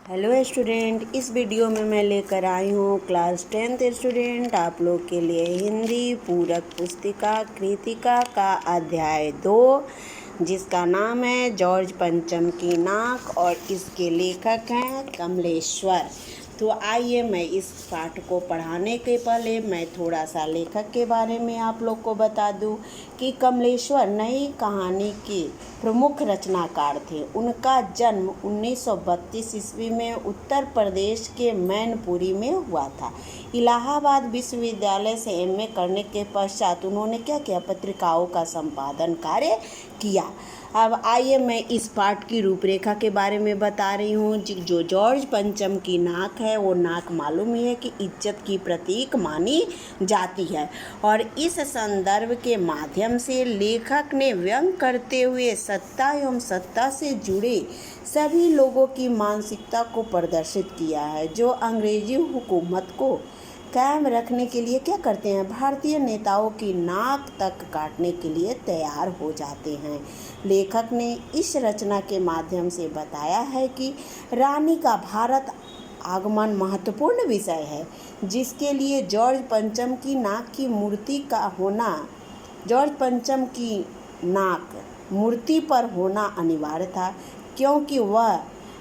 Hello student, इस video में मैं लेकर आई हूँ क्लास 10th स्टूडेंट आप लोग के लिए हिंदी पूरक पुस्तिका कृतिका का अध्याय 2 जिसका नाम है जॉर्ज पंचम की नाक और इसके लेखक हैं कमलेश्वर। तो आइए मैं इस पाठ को पढ़ाने के पहले मैं थोड़ा सा लेखक के बारे में आप लोग को बता दूं कि कमलेश्वर नई कहानी के प्रमुख रचनाकार थे। उनका जन्म 1932 ईस्वी में उत्तर प्रदेश के मैनपुरी में हुआ था। इलाहाबाद विश्वविद्यालय से एमए करने के पश्चात उन्होंने क्या किया, पत्रिकाओं का संपादन कार्य किया। अब आइए मैं इस पाठ की रूपरेखा के बारे में बता रही हूँ। जो जॉर्ज पंचम की नाक है वो नाक मालूम ही है कि इज्जत की प्रतीक मानी जाती है और इस संदर्भ के माध्यम से लेखक ने व्यंग करते हुए सत्ता एवं सत्ता से जुड़े सभी लोगों की मानसिकता को प्रदर्शित किया है जो अंग्रेजी हुकूमत को कायम रखने के लिए क्या करते हैं, भारतीय नेताओं की नाक तक काटने के लिए तैयार हो जाते हैं। लेखक ने इस रचना के माध्यम से बताया है कि रानी का भारत आगमन महत्वपूर्ण विषय है जिसके लिए जॉर्ज पंचम की नाक की मूर्ति का होना, जॉर्ज पंचम की नाक मूर्ति पर होना अनिवार्य था क्योंकि वह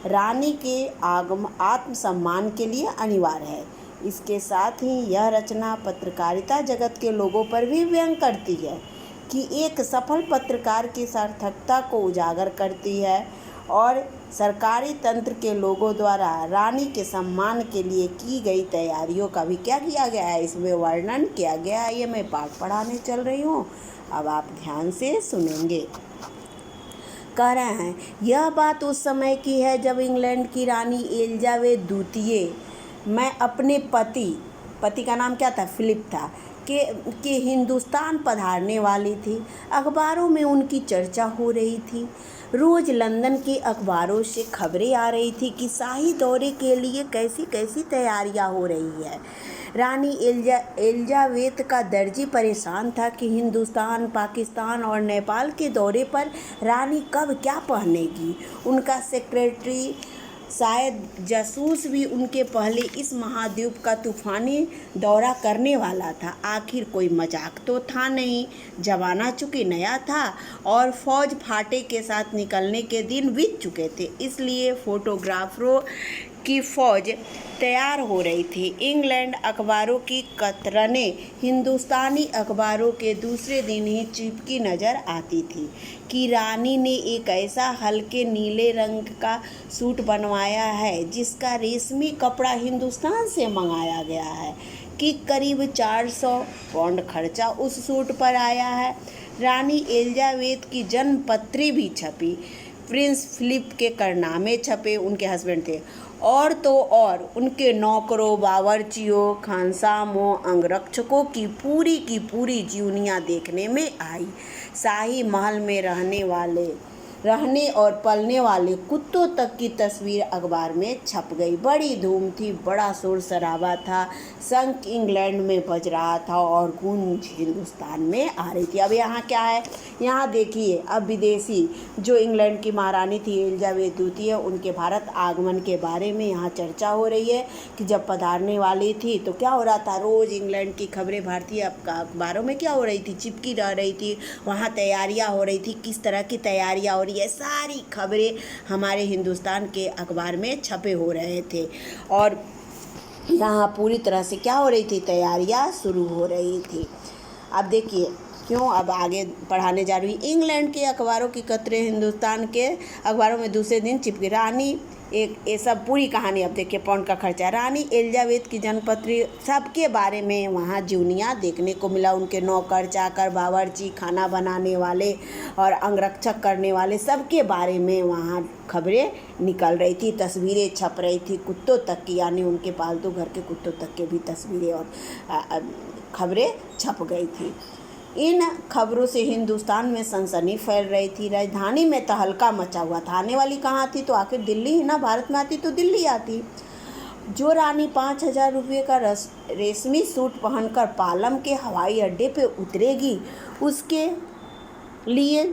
रानी के आत्मसम्मान के लिए अनिवार्य है। इसके साथ ही यह रचना पत्रकारिता जगत के लोगों पर भी व्यंग करती है कि एक सफल पत्रकार की सार्थकता को उजागर करती है और सरकारी तंत्र के लोगों द्वारा रानी के सम्मान के लिए की गई तैयारियों का भी क्या किया गया है, इसमें वर्णन किया गया है। ये मैं पाठ पढ़ाने चल रही हूँ, अब आप ध्यान से सुनेंगे। कह रहे हैं, यह बात उस समय की है जब इंग्लैंड की रानी एलिजाबेथ द्वितीय मैं अपने पति का नाम क्या था, फिलिप था, के हिंदुस्तान पधारने वाली थी। अखबारों में उनकी चर्चा हो रही थी। रोज़ लंदन के अखबारों से खबरें आ रही थी कि शाही दौरे के लिए कैसी कैसी तैयारियां हो रही है। रानी एलिजाबेथ का दर्जी परेशान था कि हिंदुस्तान, पाकिस्तान और नेपाल के दौरे पर रानी कब क्या पहनेगी। उनका सेक्रेटरी शायद जासूस भी उनके पहले इस महाद्वीप का तूफानी दौरा करने वाला था। आखिर कोई मजाक तो था नहीं, जमाना चूँकि नया था और फौज फाटे के साथ निकलने के दिन बीत चुके थे, इसलिए फोटोग्राफरों की फौज तैयार हो रही थी। इंग्लैंड अखबारों की कतरनें हिंदुस्तानी अखबारों के दूसरे दिन ही चिपकी नज़र आती थी कि रानी ने एक ऐसा हल्के नीले रंग का सूट बनवाया है जिसका रेशमी कपड़ा हिंदुस्तान से मंगाया गया है कि करीब 400 पाउंड खर्चा उस सूट पर आया है। रानी एलिजाबेथ की जन्म पत्री भी छपी, प्रिंस फिलिप के कारनामे छपे, उनके हस्बैंड थे, और तो और उनके नौकरों, बावर्चियों, खानसामों, अंगरक्षकों की पूरी जीवनियाँ देखने में आई। शाही महल में रहने और पलने वाले कुत्तों तक की तस्वीर अखबार में छप गई। बड़ी धूम थी, बड़ा शोर शराबा था, शंख इंग्लैंड में बज रहा था और गूंज हिंदुस्तान में आ रही थी। अब यहाँ क्या है, यहाँ देखिए, अब विदेशी जो इंग्लैंड की महारानी थी एलिजाबेथ द्वितीय, उनके भारत आगमन के बारे में यहाँ चर्चा हो रही है कि जब पधारने वाली थी तो क्या हो रहा था, रोज़ इंग्लैंड की खबरें भारतीय अखबारों में क्या हो रही थी, चिपकी रह रही थी। वहाँ तैयारियाँ हो रही थी, किस तरह की तैयारियाँ हो रही, ये सारी खबरें हमारे हिंदुस्तान के अखबार में छपे हो रहे थे और यहाँ पूरी तरह से क्या हो रही थी, तैयारियाँ शुरू हो रही थी। अब देखिए क्यों, अब आगे पढ़ाने जा रही। इंग्लैंड के अखबारों की कतरे हिंदुस्तान के अखबारों में दूसरे दिन चिपकी। रानी ये सब पूरी कहानी, अब देखिए पाउंड का खर्चा। रानी एलिजाबेथ की जन्मपत्री सबके बारे में वहाँ जीवनियाँ देखने को मिला। उनके नौकर चाकर, बावर्ची, खाना बनाने वाले और अंगरक्षक करने वाले सबके बारे में वहाँ खबरें निकल रही थी, तस्वीरें छप रही थी, कुत्तों तक की, यानी उनके पालतू घर के कुत्तों तक के भी तस्वीरें और खबरें छप गई थी। इन खबरों से हिंदुस्तान में सनसनी फैल रही थी। राजधानी में तहलका मचा हुआ था। आने वाली कहाँ थी, तो आखिर दिल्ली ही ना, भारत में आती तो दिल्ली आती। जो रानी 5,000 रुपये का रेशमी सूट पहनकर पालम के हवाई अड्डे पे उतरेगी, उसके लिए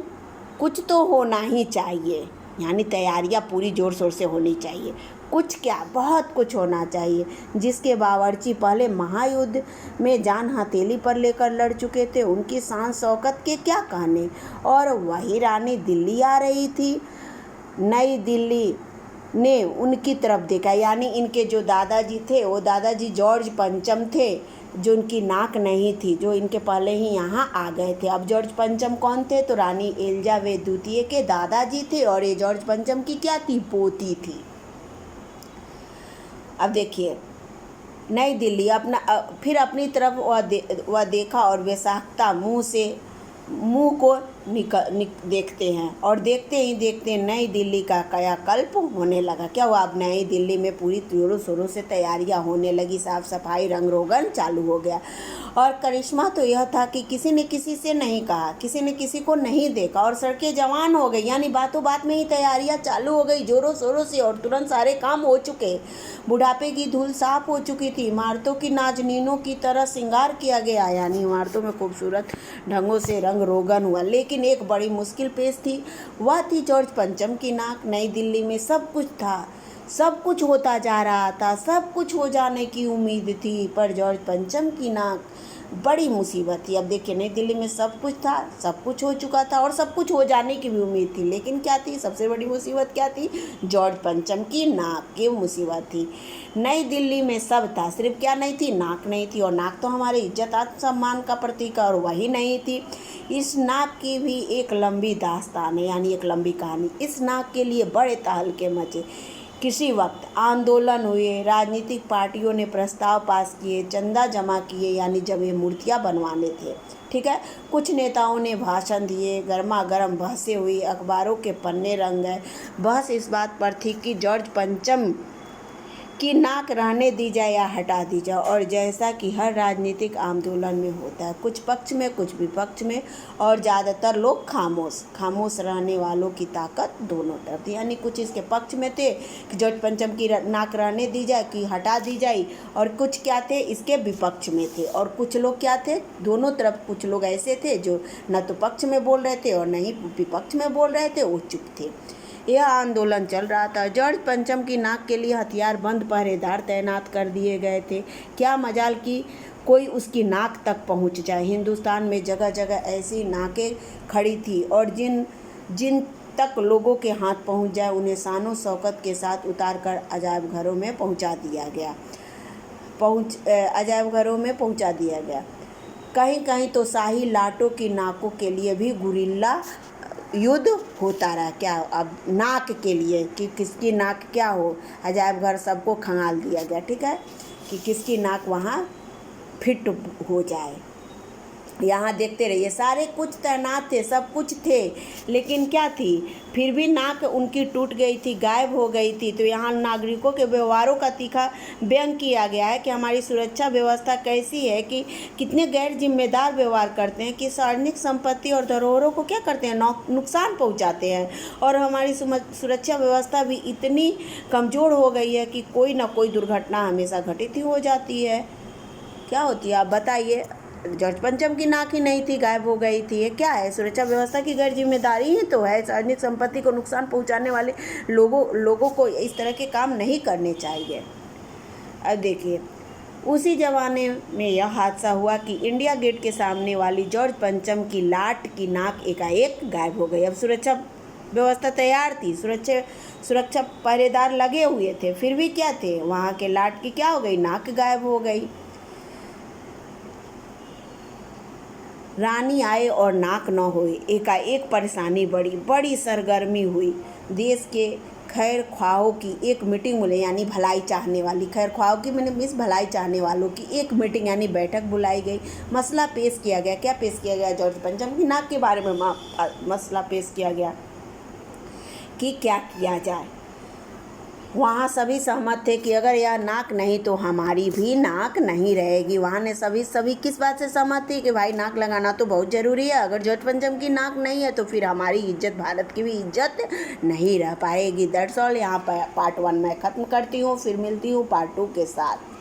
कुछ तो होना ही चाहिए, यानी तैयारियां पूरी ज़ोर शोर से होनी चाहिए। कुछ क्या, बहुत कुछ होना चाहिए, जिसके बावर्ची पहले महायुद्ध में जान हथेली पर लेकर लड़ चुके थे, उनकी शान शौकत के क्या कहने। और वही रानी दिल्ली आ रही थी। नई दिल्ली ने उनकी तरफ देखा, यानी इनके जो दादाजी थे वो दादाजी जॉर्ज पंचम थे, जो उनकी नाक नहीं थी, जो इनके पहले ही यहाँ आ गए थे। अब जॉर्ज पंचम कौन थे, तो रानी एलिजाबेथ द्वितीय के दादाजी थे, और ये जॉर्ज पंचम की क्या थी, पोती थी। अब देखिए नई दिल्ली फिर अपनी तरफ वह देखा और बेसाख्ता मुंह को देखते हैं, और देखते ही देखते नई दिल्ली का कायाकल्प होने लगा। क्या हुआ, अब नई दिल्ली में पूरी जोरों शोरों से तैयारियां होने लगी, साफ सफाई रंग रोगन चालू हो गया। और करिश्मा तो यह था कि किसी ने किसी से नहीं कहा, किसी ने किसी को नहीं देखा, और सड़कें जवान हो गई, यानी बातों बात में ही तैयारियां चालू हो गई जोरों शोरों से, और तुरंत सारे काम हो चुके। बुढ़ापे की धूल साफ हो चुकी थी, इमारतों की नाजनीनों की तरह श्रृंगार किया गया, यानी इमारतों में खूबसूरत ढंगों से रंग रोगन हुआ। लेकिन एक बड़ी मुश्किल पेश थी, वह थी जॉर्ज पंचम की नाक। नई दिल्ली में सब कुछ था, सब कुछ होता जा रहा था, सब कुछ हो जाने की उम्मीद थी, पर जॉर्ज पंचम की नाक बड़ी मुसीबत थी। अब देखिए नई दिल्ली में सब कुछ था, सब कुछ हो चुका था, और सब कुछ हो जाने की भी उम्मीद थी, लेकिन क्या थी, सबसे बड़ी मुसीबत क्या थी, जॉर्ज पंचम की नाक की मुसीबत थी। नई दिल्ली में सब था, सिर्फ क्या नहीं थी, नाक नहीं थी, और नाक तो हमारे इज्जत आत्मसम्मान का प्रतीक है, और वही नहीं थी। इस नाक की भी एक लंबी दास्तान है, यानी एक लंबी कहानी। इस नाक के लिए बड़े तहलके मचे। किसी वक्त आंदोलन हुए, राजनीतिक पार्टियों ने प्रस्ताव पास किए, चंदा जमा किए, यानी जब ये मूर्तियाँ बनवाने थे, ठीक है। कुछ नेताओं ने भाषण दिए, गर्मा गर्म बहसें हुई, अखबारों के पन्ने रंग गए। बहस इस बात पर थी कि जॉर्ज पंचम की नाक रहने दी जाए या हटा दी जाए, और जैसा कि हर राजनीतिक आंदोलन में होता है, कुछ पक्ष में कुछ विपक्ष में, और ज़्यादातर लोग खामोश रहने वालों की ताकत दोनों तरफ थी। यानी कुछ इसके पक्ष में थे कि जॉर्ज पंचम की नाक रहने दी जाए कि हटा दी जाए, और कुछ क्या थे, इसके विपक्ष में थे, और कुछ लोग क्या थे, दोनों तरफ। कुछ लोग ऐसे थे जो न तो पक्ष में बोल रहे थे और न ही विपक्ष में बोल रहे थे, वो चुप थे। यह आंदोलन चल रहा था। जॉर्ज पंचम की नाक के लिए हथियारबंद पहरेदार तैनात कर दिए गए थे। क्या मजाल कि कोई उसकी नाक तक पहुंच जाए। हिंदुस्तान में जगह जगह ऐसी नाकें खड़ी थी, और जिन तक लोगों के हाथ पहुंच जाए उन्हें शानो शौकत के साथ उतार कर अजायब घरों में पहुंचा दिया गया। कहीं कहीं तो शाही लाटों की नाकों के लिए भी गुरिल्ला युद्ध होता रहा। क्या, अब नाक के लिए कि किसकी नाक क्या हो, अजायब घर सबको खंगाल दिया गया, ठीक है, कि किसकी नाक वहाँ फिट हो जाए। यहाँ देखते रहिए, सारे कुछ तैनात थे, सब कुछ थे, लेकिन क्या थी, फिर भी नाक उनकी टूट गई थी, गायब हो गई थी। तो यहाँ नागरिकों के व्यवहारों का तीखा व्यंग किया गया है कि हमारी सुरक्षा व्यवस्था कैसी है, कि कितने गैर जिम्मेदार व्यवहार करते हैं, कि सार्वजनिक संपत्ति और धरोहरों को क्या करते हैं, नुकसान पहुँचाते हैं। और हमारी सुरक्षा व्यवस्था भी इतनी कमज़ोर हो गई है कि कोई ना कोई दुर्घटना हमेशा घटित ही हो जाती है। क्या होती है, आप बताइए। जॉर्ज पंचम की नाक ही नहीं थी, गायब हो गई थी, ये क्या है, सुरक्षा व्यवस्था की गैर जिम्मेदारी ही तो है। सार्वजनिक संपत्ति को नुकसान पहुंचाने वाले लोगों को इस तरह के काम नहीं करने चाहिए। अब देखिए, उसी जमाने में यह हादसा हुआ कि इंडिया गेट के सामने वाली जॉर्ज पंचम की लाट की नाक एकाएक गायब हो गई। अब सुरक्षा व्यवस्था तैयार थी, सुरक्षा पहरेदार लगे हुए थे, फिर भी क्या थे, वहाँ के लाट की क्या हो गई, नाक गायब हो गई। रानी आए और नाक न होए, एकाएक परेशानी बड़ी सरगर्मी हुई। देश के खैर ख्वाहों की एक मीटिंग बुलाई, यानी भलाई चाहने वाली, खैर ख्वाहों की मैंने मिस भलाई चाहने वालों की एक मीटिंग यानी बैठक बुलाई गई। मसला पेश किया गया। क्या पेश किया गया, जॉर्ज पंचम की नाक के बारे में मसला पेश किया गया कि क्या किया जाए। वहाँ सभी सहमत थे कि अगर यह नाक नहीं तो हमारी भी नाक नहीं रहेगी। वहाँ ने सभी किस बात से सहमत थे कि भाई नाक लगाना तो बहुत ज़रूरी है, अगर जॉर्ज पंचम की नाक नहीं है तो फिर हमारी इज्जत, भारत की भी इज्जत नहीं रह पाएगी। That's all. यहाँ पार्ट 1 मैं ख़त्म करती हूँ, फिर मिलती हूँ पार्ट 2 के साथ।